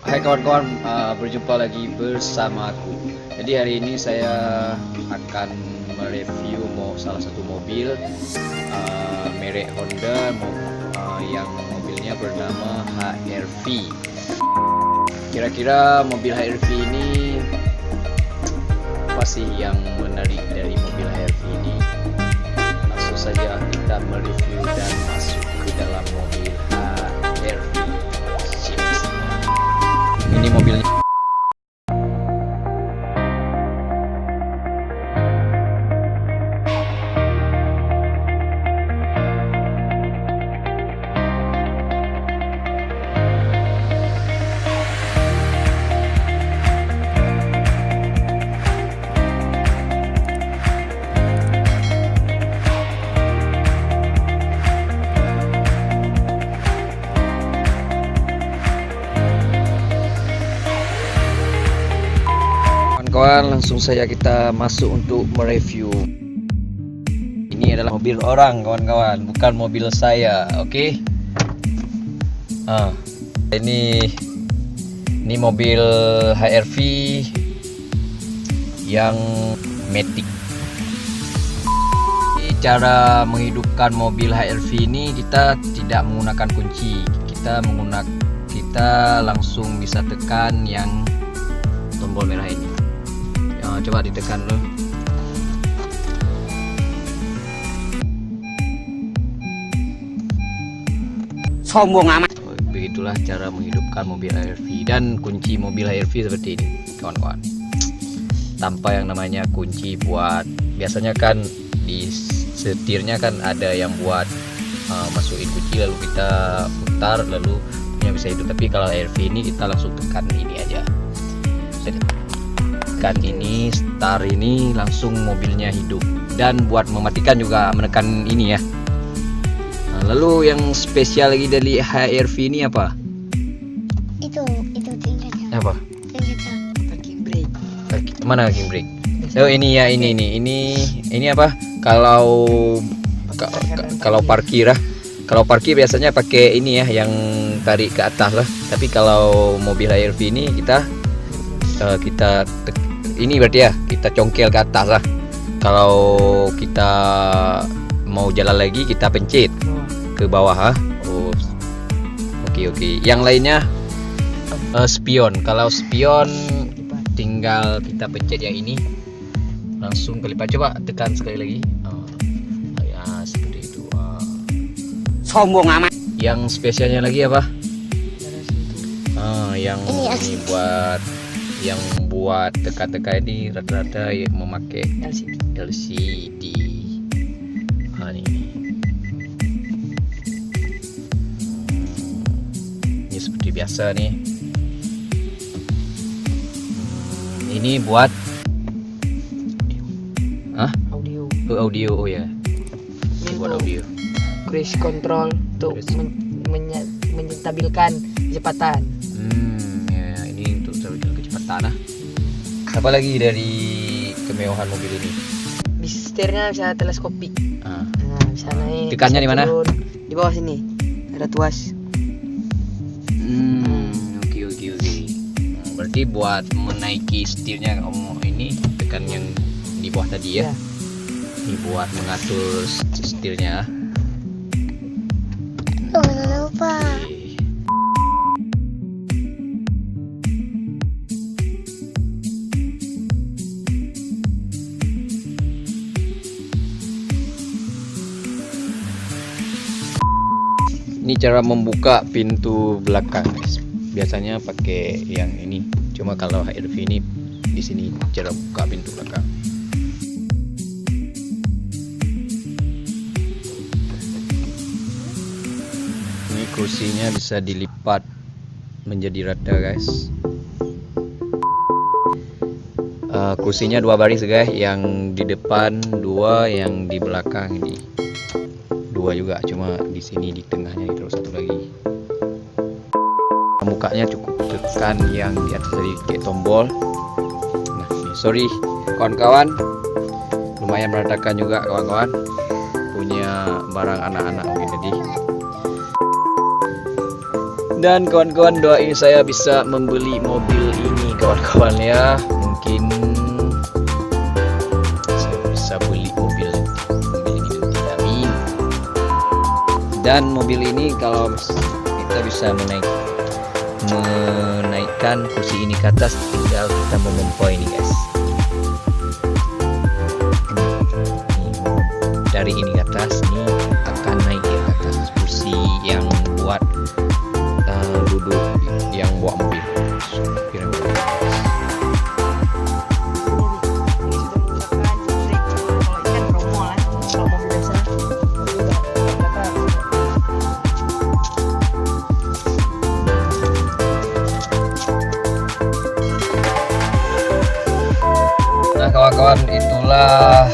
Hai kawan-kawan, berjumpa lagi bersama aku. Jadi hari ini saya akan mereview salah satu mobil merek Honda yang mobilnya bernama HR-V. Kira-kira mobil HR-V ini apa sih yang menarik dari mobil HR-V ini? Langsung saja kita mereview dan masuk ke dalam mobil HR-V. Ini mobilnya. Kawan, langsung saja kita masuk untuk mereview. Ini adalah mobil orang, kawan-kawan, bukan mobil saya, oke? Ini mobil HR-V yang Matic. Cara menghidupkan mobil HR-V ini kita tidak menggunakan kunci, kita langsung bisa tekan yang tombol merah ini. Coba ditekan dulu. Sombong amat. Begitulah cara menghidupkan mobil HR-V, dan kunci mobil HR-V seperti ini, kawan-kawan. Tanpa yang namanya kunci buat, biasanya kan di setirnya kan ada yang buat masukin kunci lalu kita putar lalu bisa hidup. Tapi kalau HR-V ini kita langsung tekan ini aja. Tekan ini, start ini, langsung mobilnya hidup. Dan buat mematikan juga menekan ini ya. Lalu yang spesial lagi dari HR-V ini apa? Itu tinggalnya. Apa? Parking brake. Mana parking brake? Oh ini ya, ini apa? Kalau parkir kalau parkir biasanya pakai ini ya, yang tarik ke atas lah. Tapi kalau mobil HR-V ini kita ini berarti ya, kita congkel ke atas lah. Kalau kita mau jalan lagi kita pencet ke bawah. Oke. Yang lainnya spion. Kalau spion tinggal kita pencet yang ini langsung kelipat. Coba tekan sekali lagi. Ya seperti itu. Sombong amat. Yang spesialnya lagi apa? Yang ini buat teka-teka ini rata-rata memakai LCD. Ini seperti biasa nih. Ini buat audio. Oh ya. Ini buat audio. Cruise control untuk menstabilkan kecepatan. Ya, ini untuk stabilkan kecepatan. Apa lagi dari kemewahan mobil ini? Setirnya bisa teleskopik. Bisa naik. Tekannya di mana? Turun. Di bawah sini. Ada tuas. Oke. Berarti buat menaiki setirnya ini tekan yang di bawah tadi ya. Ini buat mengatur setirnya. Jangan lupa. Ini cara membuka pintu belakang, guys. Biasanya pakai yang ini. Cuma kalau HR-V ini di sini cara buka pintu belakang. Ini kursinya bisa dilipat menjadi rata, guys. Kursinya 2 baris, guys. Yang di depan 2, yang di belakang ini 2 juga, cuma di sini di tengahnya terus 1 lagi. Mukanya cukup tekan yang di atas tadi kayak tombol. Nah, sorry kawan-kawan, lumayan berantakan juga kawan-kawan, punya barang anak-anak mungkin. Jadi Dan kawan-kawan, doain saya bisa membeli mobil ini kawan-kawan ya. Mungkin saya bisa beli mobil ini nanti, amin. Dan mobil ini kalau kita bisa menaikkan kursi ini ke atas, tinggal kita memompa ini guys. Dari ini ke atas, ini akan naik ke atas kursi yang buat duduk, yang bawa mobil. Nah kawan-kawan, itulah